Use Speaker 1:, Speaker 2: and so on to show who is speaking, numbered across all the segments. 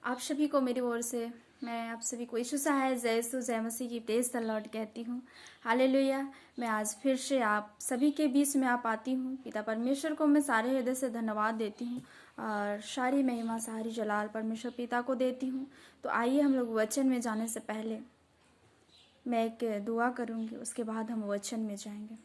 Speaker 1: आप सभी को मेरी ओर से मैं आप सभी को यीशु सहाय जय यीशु जय मसीह की प्रेज द लॉर्ड कहती हूँ। हालेलुया। मैं आज फिर से आप सभी के बीच में आ पाती हूँ। पिता परमेश्वर को मैं सारे हृदय से धन्यवाद देती हूँ और सारी महिमा सारी जलाल परमेश्वर पिता को देती हूँ। तो आइए हम लोग वचन में जाने से पहले मैं एक दुआ करूँगी, उसके बाद हम वचन में जाएंगे।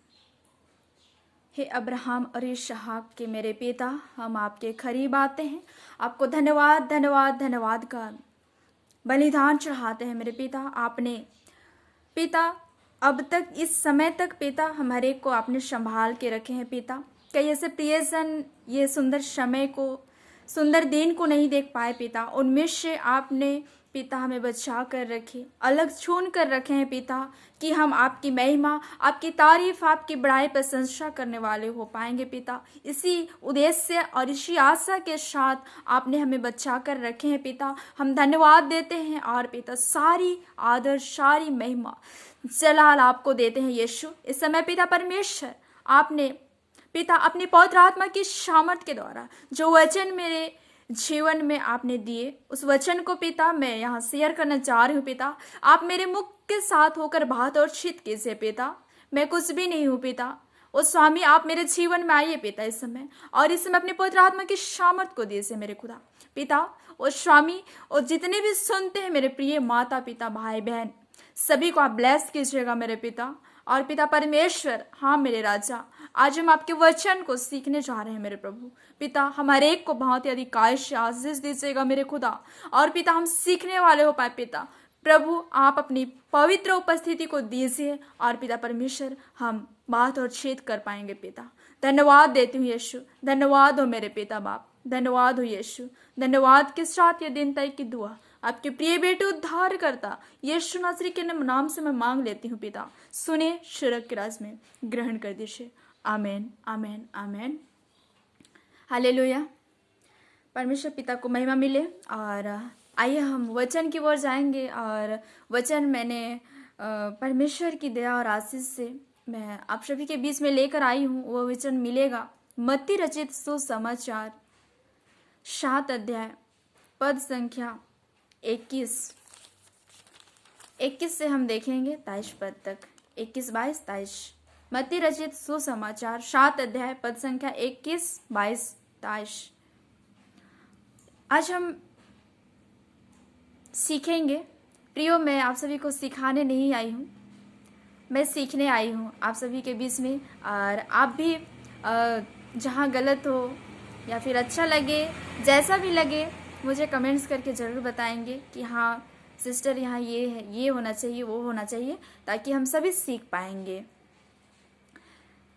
Speaker 1: हे अब्राहम और इसहाक के मेरे पिता, हम आपके करीब आते हैं, आपको धन्यवाद धन्यवाद धन्यवाद का बलिदान चढ़ाते हैं। मेरे पिता, आपने पिता अब तक इस समय तक पिता हमारे को आपने संभाल के रखे हैं। पिता कई ऐसे प्रियजन ये सुंदर समय को सुंदर दिन को नहीं देख पाए पिता, उनमें से आपने पिता हमें बचा कर रखे, अलग छून कर रखे हैं पिता, कि हम आपकी महिमा आपकी तारीफ आपकी बड़ाई प्रशंसा करने वाले हो पाएंगे पिता। इसी उद्देश्य और इसी आशा के साथ आपने हमें बचा कर रखे हैं पिता। हम धन्यवाद देते हैं और पिता सारी आदर सारी महिमा जलाल आपको देते हैं यीशु। इस समय पिता परमेश्वर, आपने पिता अपनी पवित्र आत्मा की सामर्थ के द्वारा जो वचन मेरे जीवन में आपने दिए, उस वचन को पिता मैं यहाँ शेयर करना चाह रही हूँ। पिता आप मेरे मुख के साथ होकर बात और चित कीजिए पिता। मैं कुछ भी नहीं हूँ पिता। ओ स्वामी, आप मेरे जीवन में आइए पिता इस समय, और इस समय अपने पवित्र आत्मा की सामर्थ को दीजिए मेरे खुदा पिता। ओ स्वामी, और जितने भी सुनते हैं मेरे प्रिय माता पिता भाई बहन, सभी को आप ब्लेस कीजिएगा मेरे पिता। और पिता परमेश्वर, हाँ मेरे राजा, आज हम आपके वचन को सीखने जा रहे हैं मेरे प्रभु पिता। हमारे एक को बहुत ही अधिक कायश आशीष दीजिएगा मेरे खुदा, और पिता हम सीखने वाले हो पाए पिता। प्रभु आप अपनी पवित्र उपस्थिति को दीजिए, और पिता परमेश्वर हम बात और छेद कर पाएंगे पिता। धन्यवाद देती हूँ यीशु, धन्यवाद हो मेरे पिता बाप, धन्यवाद हो यीशु। धन्यवाद के साथ ये दिन तय की दुआ आपके प्रिय बेटे उद्धार करता यीशु नासरी के नाम से मैं मांग लेती हूँ पिता। सुने शिरक के राज में ग्रहण कर दीजिए। आमेन आमेन आमेन। हालेलुया। परमेश्वर पिता को महिमा मिले। और आइए हम वचन की ओर जाएंगे। और वचन मैंने परमेश्वर की दया और आशीष से मैं आप सभी के बीच में लेकर आई हूँ। वो वचन मिलेगा मत्ती रचित सुसमाचार 7 अध्याय पद संख्या 21 से हम देखेंगे 23 पद तक। 21, 22, 23 मत्ती रचित सुसमाचार 7 अध्याय पद संख्या 21, 22, 23। आज हम सीखेंगे। प्रियो, मैं आप सभी को सिखाने नहीं आई हूँ, मैं सीखने आई हूँ आप सभी के बीच में। और आप भी जहाँ गलत हो या फिर अच्छा लगे, जैसा भी लगे, मुझे कमेंट्स करके ज़रूर बताएंगे कि हाँ सिस्टर यहाँ ये है, ये होना चाहिए, वो होना चाहिए, ताकि हम सभी सीख पाएंगे।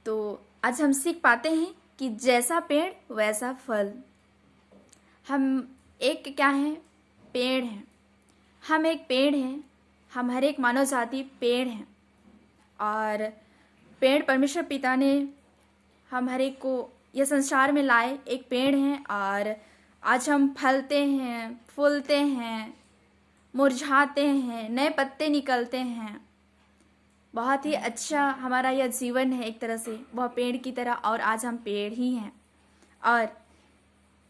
Speaker 1: तो आज हम सीख पाते हैं कि जैसा पेड़ वैसा फल। हम एक क्या हैं? पेड़ हैं। हम एक पेड़ हैं। हम हर एक मानव जाति पेड़ हैं। और पेड़ परमेश्वर पिता ने हम हर एक को यह संसार में लाए, एक पेड़ हैं। और आज हम फलते हैं, फूलते हैं, मुरझाते हैं, नए पत्ते निकलते हैं। बहुत ही अच्छा हमारा यह जीवन है एक तरह से, वह पेड़ की तरह। और आज हम पेड़ ही हैं। और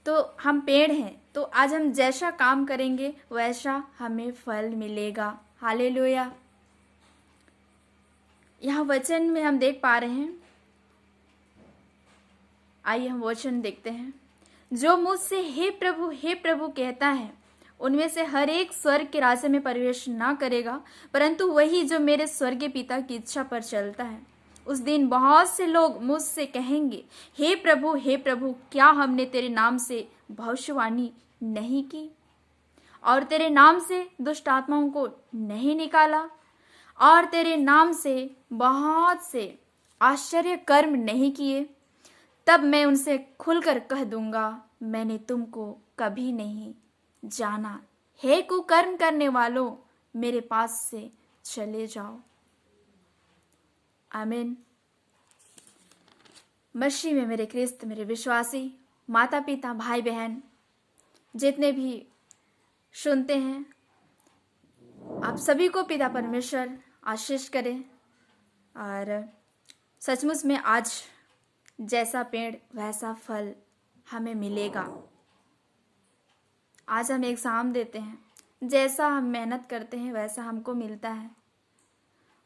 Speaker 1: तो हम पेड़ हैं, तो आज हम जैसा काम करेंगे वैसा हमें फल मिलेगा। हालेलुया। यहाँ वचन में हम देख पा रहे हैं। आइए हम वचन देखते हैं। जो मुझसे हे प्रभु कहता है, उनमें से हर एक स्वर्ग के राज्य में प्रवेश ना करेगा, परंतु वही जो मेरे स्वर्गीय पिता की इच्छा पर चलता है। उस दिन बहुत से लोग मुझसे कहेंगे, हे प्रभु, क्या हमने तेरे नाम से भविष्यवाणी नहीं की, और तेरे नाम से दुष्ट आत्माओं को नहीं निकाला, और तेरे नाम से बहुत से आश्चर्य कर्म नहीं किए? तब मैं उनसे खुलकर कह दूंगा, मैंने तुमको कभी नहीं जाना। हे कुकर्म करने वालों, मेरे पास से चले जाओ। आमीन। मसीह में मेरे ख्रिस्त, मेरे विश्वासी माता पिता भाई बहन जितने भी सुनते हैं, आप सभी को पिता परमेश्वर आशीष करें। और सचमुच में आज जैसा पेड़ वैसा फल हमें मिलेगा। आज हम एग्ज़ाम देते हैं, जैसा हम मेहनत करते हैं वैसा हमको मिलता है।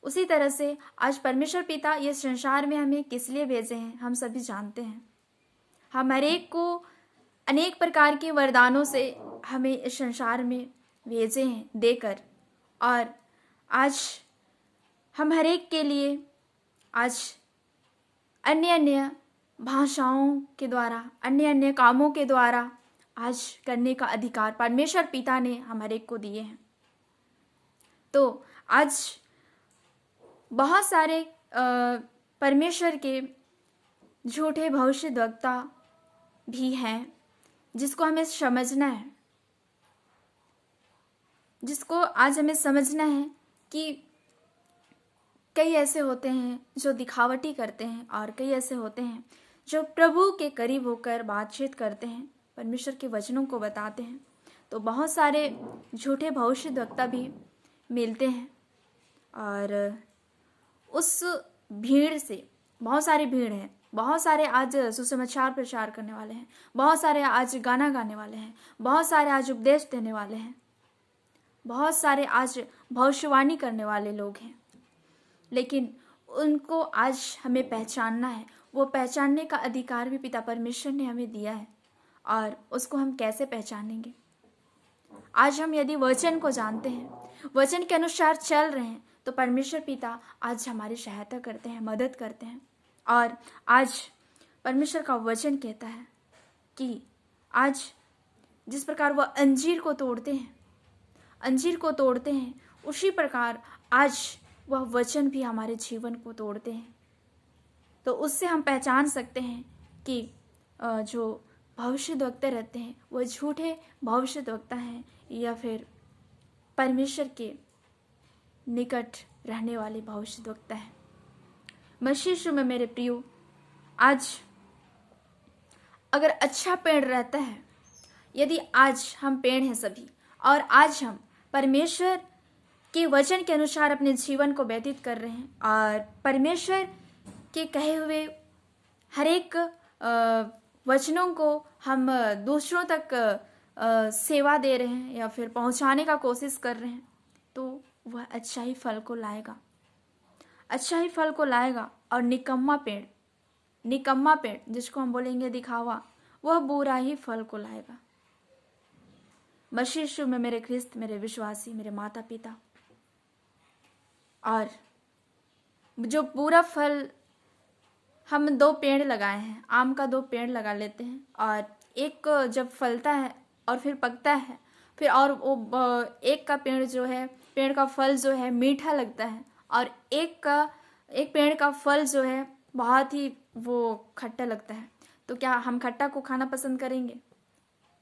Speaker 1: उसी तरह से आज परमेश्वर पिता ये संसार में हमें किस लिए भेजे हैं हम सभी जानते हैं। हम हर एक को अनेक प्रकार के वरदानों से हमें इस संसार में भेजे हैं देकर, और आज हम हर एक के लिए आज अन्य अन्य भाषाओं के द्वारा, अन्य अन्य कामों के द्वारा आज करने का अधिकार परमेश्वर पिता ने हम हर एक को दिए हैं। तो आज बहुत सारे परमेश्वर के झूठे भविष्यद्वक्ता भी हैं जिसको हमें समझना है, जिसको आज हमें समझना है कि कई ऐसे होते हैं जो दिखावटी करते हैं और कई ऐसे होते हैं जो प्रभु के करीब होकर बातचीत करते हैं, परमेश्वर के वचनों को बताते हैं। तो बहुत सारे झूठे भविष्यद्वक्ता भी मिलते हैं और उस भीड़ से बहुत सारी भीड़ है। बहुत सारे आज सुसमाचार प्रचार करने वाले हैं, बहुत सारे आज गाना गाने वाले हैं, बहुत सारे आज उपदेश देने वाले हैं, बहुत सारे आज भविष्यवाणी करने वाले लोग हैं। लेकिन उनको आज हमें पहचानना है। वो पहचानने का अधिकार भी पिता परमेश्वर ने हमें दिया है, और उसको हम कैसे पहचानेंगे? आज हम यदि वचन को जानते हैं, वचन के अनुसार चल रहे हैं, तो परमेश्वर पिता आज हमारी सहायता करते हैं, मदद करते हैं। और आज परमेश्वर का वचन कहता है कि आज जिस प्रकार वह अंजीर को तोड़ते हैं, उसी प्रकार आज वह वचन भी हमारे जीवन को तोड़ते हैं। तो उससे हम पहचान सकते हैं कि जो भविष्यद्वक्ता रहते हैं वह झूठे भविष्यद्वक्ता हैं या फिर परमेश्वर के निकट रहने वाले भविष्यद्वक्ता हैं। मसीह यीशु में मेरे प्रियो, आज अगर अच्छा पेड़ रहता है, यदि आज हम पेड़ हैं सभी, और आज हम परमेश्वर के वचन के अनुसार अपने जीवन को व्यतीत कर रहे हैं और परमेश्वर के कहे हुए हर एक वचनों को हम दूसरों तक सेवा दे रहे हैं या फिर पहुंचाने का कोशिश कर रहे हैं, तो वह अच्छा ही फल को लाएगा, अच्छा ही फल को लाएगा। और निकम्मा पेड़ जिसको हम बोलेंगे दिखावा, वह बुरा ही फल को लाएगा। मसीह यीशु में मेरे ख्रिस्त, मेरे विश्वासी, मेरे माता पिता, और जो पूरा फल हम 2 पेड़ लगाए हैं, आम का 2 पेड़ लगा लेते हैं, और एक जब फलता है और फिर पकता है, फिर और वो एक का पेड़ जो है, पेड़ का फल जो है मीठा लगता है, और एक पेड़ का फल जो है बहुत ही वो खट्टा लगता है। तो क्या हम खट्टा को खाना पसंद करेंगे?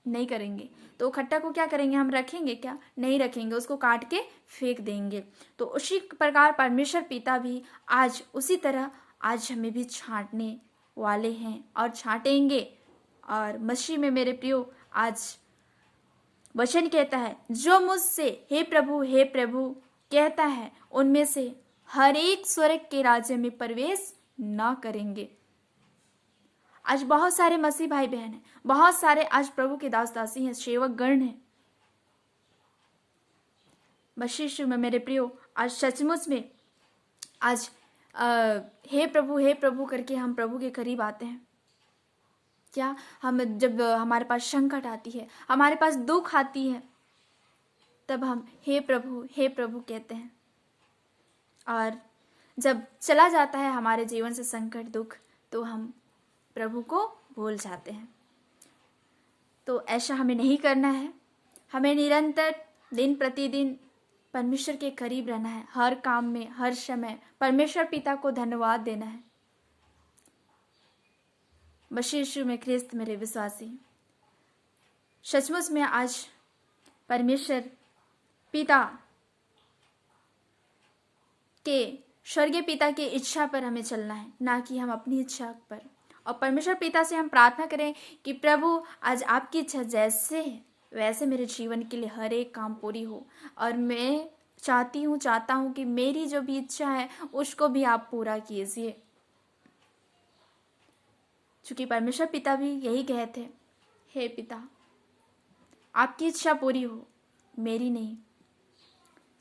Speaker 1: नहीं करेंगे। तो खट्टा को क्या करेंगे? हम रखेंगे क्या? नहीं रखेंगे, उसको काट के फेंक देंगे। तो उसी प्रकार परमेश्वर पिता भी आज उसी तरह आज हमें भी छांटने वाले हैं और छांटेंगे। और मसीह में मेरे प्रियो, आज वचन कहता है, जो मुझसे हे प्रभु कहता है, उनमें से हर एक स्वर्ग के राज्य में प्रवेश ना करेंगे। आज बहुत सारे मसीह भाई बहन हैं, बहुत सारे आज प्रभु के दास दासी हैं, सेवक गण हैं। मसीह यीशु में मेरे प्रियो, आज सचमुच में आज हे प्रभु करके हम प्रभु के करीब आते हैं क्या? हम जब हमारे पास संकट आती है, हमारे पास दुख आती है, तब हम हे प्रभु कहते हैं। और जब चला जाता है हमारे जीवन से संकट दुख, तो हम प्रभु को भूल जाते हैं। तो ऐसा हमें नहीं करना है। हमें निरंतर दिन प्रतिदिन परमेश्वर के करीब रहना है, हर काम में, हर समय परमेश्वर पिता को धन्यवाद देना है। मसीह यीशु में ख्रिस्त मेरे विश्वासी, सचमुच में आज परमेश्वर पिता के, स्वर्गीय पिता की इच्छा पर हमें चलना है, ना कि हम अपनी इच्छा पर। और परमेश्वर पिता से हम प्रार्थना करें कि प्रभु आज आपकी इच्छा जैसे है वैसे मेरे जीवन के लिए हर एक काम पूरी हो। और मैं चाहता हूँ कि मेरी जो भी इच्छा है उसको भी आप पूरा कीजिए, क्योंकि परमेश्वर पिता भी यही कहते, हे पिता आपकी इच्छा पूरी हो, मेरी नहीं।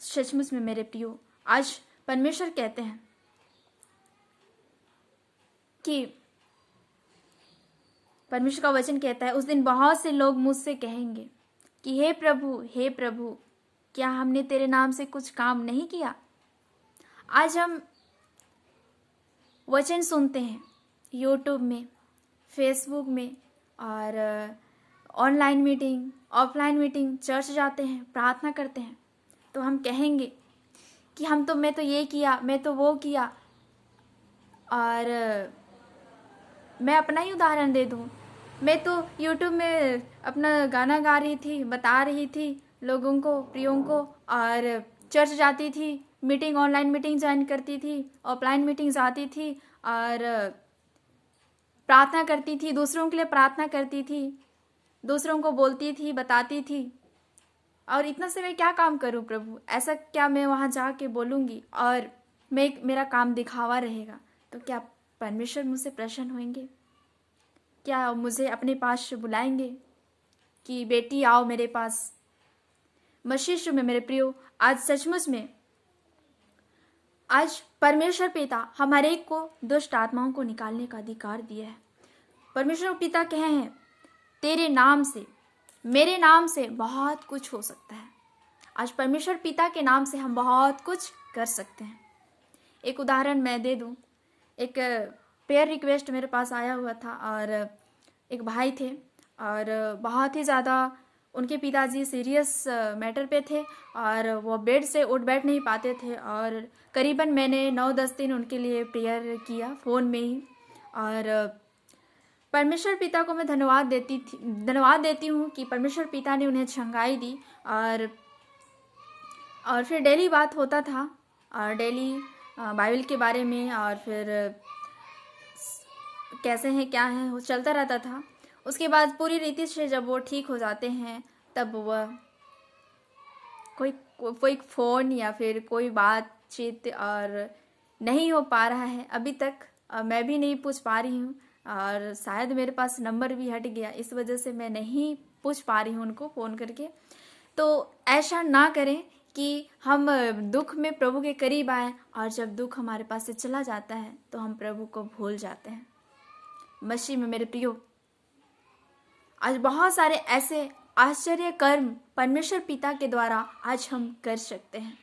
Speaker 1: सचमुच में मेरे प्रियो, आज परमेश्वर कहते हैं कि परमेश्वर का वचन कहता है, उस दिन बहुत से लोग मुझसे कहेंगे कि हे प्रभु, क्या हमने तेरे नाम से कुछ काम नहीं किया। आज हम वचन सुनते हैं यूट्यूब में, फेसबुक में, और online meeting, offline meeting, church जाते हैं, प्रार्थना करते हैं, तो हम कहेंगे कि मैं तो ये किया, मैं तो वो किया। और मैं अपना ही उदाहरण दे दूँ, मैं तो यूट्यूब में अपना गाना गा रही थी, बता रही थी लोगों को, प्रियों को, और चर्च जाती थी, मीटिंग, ऑनलाइन मीटिंग ज्वाइन करती थी, ऑफलाइन मीटिंग जाती थी, और प्रार्थना करती थी, दूसरों के लिए प्रार्थना करती थी, दूसरों को बोलती थी, बताती थी। और इतना से मैं क्या काम करूं प्रभु? ऐसा क्या मैं वहाँ जाके बोलूँगी और मेरा काम दिखावा रहेगा? तो क्या परमेश्वर मुझसे प्रसन्न होंगे? क्या मुझे अपने पास बुलाएंगे कि बेटी आओ मेरे पास? मसीह में मेरे प्रियो, आज सचमुच में आज परमेश्वर पिता हमारे को दुष्ट आत्माओं को निकालने का अधिकार दिया है। परमेश्वर पिता कहे हैं, तेरे नाम से, मेरे नाम से बहुत कुछ हो सकता है। आज परमेश्वर पिता के नाम से हम बहुत कुछ कर सकते हैं। एक उदाहरण मैं दे दूं, एक प्रेयर रिक्वेस्ट मेरे पास आया हुआ था, और एक भाई थे, और बहुत ही ज़्यादा उनके पिताजी सीरियस मैटर पे थे, और वो बेड से उठ बैठ नहीं पाते थे, और करीबन मैंने 9-10 दिन उनके लिए प्रेयर किया फ़ोन में ही। और परमेश्वर पिता को मैं धन्यवाद देती हूँ कि परमेश्वर पिता ने उन्हें चंगाई दी। और फिर डेली बात होता था, और डेली बाइबल के बारे में, और फिर कैसे हैं क्या हैं वो चलता रहता था। उसके बाद पूरी रीति से जब वो ठीक हो जाते हैं, तब वह कोई फ़ोन या फिर कोई बातचीत और नहीं हो पा रहा है अभी तक। मैं भी नहीं पूछ पा रही हूँ, और शायद मेरे पास नंबर भी हट गया, इस वजह से मैं नहीं पूछ पा रही हूँ उनको फ़ोन करके। तो ऐसा ना करें कि हम दुख में प्रभु के करीब आए, और जब दुख हमारे पास से चला जाता है तो हम प्रभु को भूल जाते हैं। मसीह में मेरे प्रियो, आज बहुत सारे ऐसे आश्चर्य कर्म परमेश्वर पिता के द्वारा आज हम कर सकते हैं।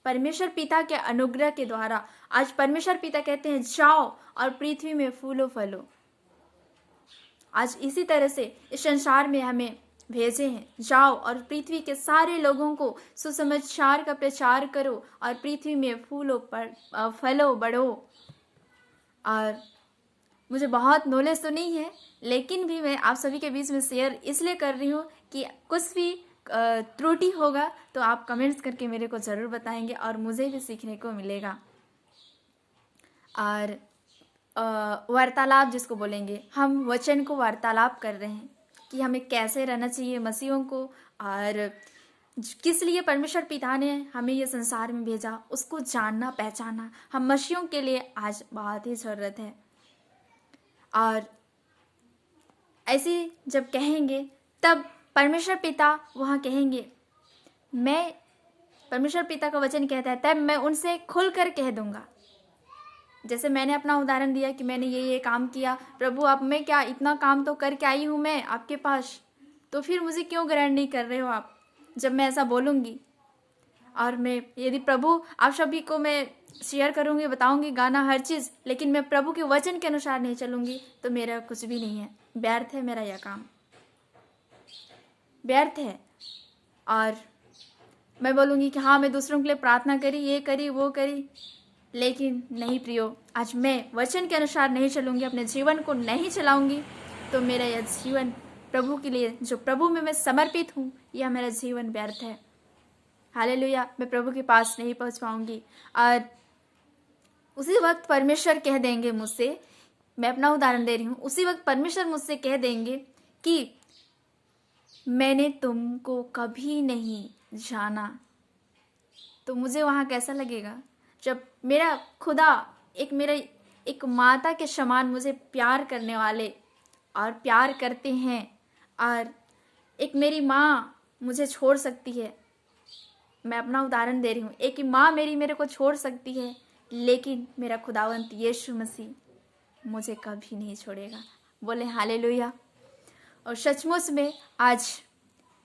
Speaker 1: परमेश्वर पिता के अनुग्रह के द्वारा आज परमेश्वर पिता कहते हैं, जाओ और पृथ्वी में फूलो फलो। आज इसी तरह से इस संसार में हमें भेजे हैं, जाओ और पृथ्वी के सारे लोगों को सुसमाचार का प्रचार करो, और पृथ्वी में फूलो फलो बढ़ो। और मुझे बहुत नॉलेज तो नहीं है, लेकिन भी मैं आप सभी के बीच में शेयर इसलिए कर रही हूँ कि कुछ भी त्रुटि होगा तो आप कमेंट्स करके मेरे को ज़रूर बताएंगे, और मुझे भी सीखने को मिलेगा। और वार्तालाप जिसको बोलेंगे, हम वचन को वार्तालाप कर रहे हैं कि हमें कैसे रहना चाहिए मसीहों को, और किस लिए परमेश्वर पिता ने हमें ये संसार में भेजा, उसको जानना पहचानना हम मसीहों के लिए आज बहुत ही ज़रूरत है। और ऐसे जब कहेंगे तब परमेश्वर पिता वहाँ कहेंगे, परमेश्वर पिता का वचन कहता है, तब मैं उनसे खुलकर कह दूंगा। जैसे मैंने अपना उदाहरण दिया कि मैंने ये काम किया, प्रभु आप, मैं क्या इतना काम तो करके आई हूँ मैं आपके पास, तो फिर मुझे क्यों ग्रहण नहीं कर रहे हो आप? जब मैं ऐसा बोलूँगी, और मैं यदि प्रभु आप सभी को मैं शेयर करूँगी, बताऊँगी गाना हर चीज़, लेकिन मैं प्रभु के वचन के अनुसार नहीं चलूँगी, तो मेरा कुछ भी नहीं है, व्यर्थ है मेरा यह काम, व्यर्थ है। और मैं बोलूँगी कि हाँ मैं दूसरों के लिए प्रार्थना करी, ये करी, वो करी, लेकिन नहीं प्रियो, आज मैं वचन के अनुसार नहीं चलूँगी, अपने जीवन को नहीं चलाऊँगी, तो मेरा यह जीवन प्रभु के लिए, जो प्रभु में मैं समर्पित हूँ, यह मेरा जीवन व्यर्थ है। हालेलुया, मैं प्रभु के पास नहीं पहुँच पाऊँगी। और उसी वक्त परमेश्वर कह देंगे मुझसे, मैं अपना उदाहरण दे रही हूँ, उसी वक्त परमेश्वर मुझसे कह देंगे कि मैंने तुमको कभी नहीं जाना। तो मुझे वहाँ कैसा लगेगा जब मेरा खुदा एक माता के समान मुझे प्यार करने वाले और प्यार करते हैं, और एक मेरी माँ मुझे छोड़ सकती है, मैं अपना उदाहरण दे रही हूँ, एक माँ मेरे को छोड़ सकती है, लेकिन मेरा खुदावंत यीशु मसीह मुझे कभी नहीं छोड़ेगा। बोले हालेलुया। और सचमुच में आज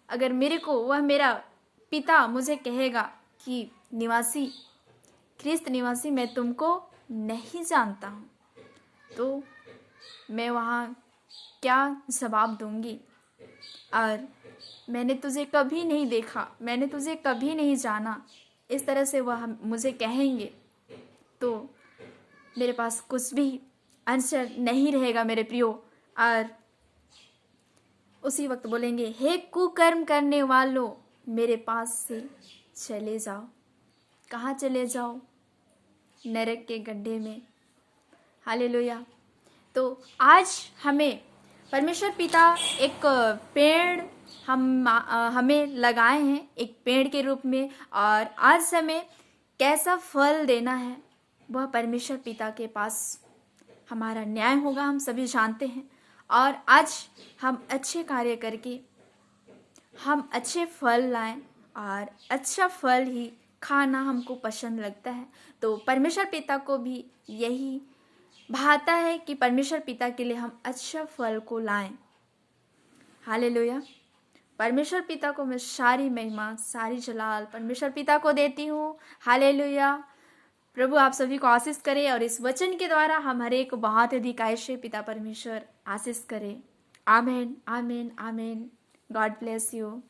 Speaker 1: अगर मेरे को वह मेरा पिता मुझे कहेगा कि निवासी, ख्रिस्त निवासी, मैं तुमको नहीं जानता हूँ, तो मैं वहाँ क्या जवाब दूंगी? और मैंने तुझे कभी नहीं देखा, मैंने तुझे कभी नहीं जाना, इस तरह से वह मुझे कहेंगे, तो मेरे पास कुछ भी आंसर नहीं रहेगा मेरे प्रियो। और उसी वक्त बोलेंगे, हे कुकर्म करने वालों, मेरे पास से चले जाओ। कहाँ चले जाओ? नरक के गड्ढे में। हालेलुया। तो आज हमें परमेश्वर पिता एक पेड़ हमें लगाए हैं, एक पेड़ के रूप में, और आज हमें कैसा फल देना है वह परमेश्वर पिता के पास हमारा न्याय होगा, हम सभी जानते हैं। और आज हम अच्छे कार्य करके हम अच्छे फल लाएं, और अच्छा फल ही खाना हमको पसंद लगता है। तो परमेश्वर पिता को भी यही भाता है कि परमेश्वर पिता के लिए हम अच्छा फल को लाएं। हालेलुया। परमेश्वर पिता को मैं सारी महिमा, सारी जलाल परमेश्वर पिता को देती हूँ। हालेलुया। प्रभु आप सभी को आशीष करे, और इस वचन के द्वारा हम हर एक बहुत अधिक आयशे पिता परमेश्वर आशीष करे। Amen, amen, amen. God bless you.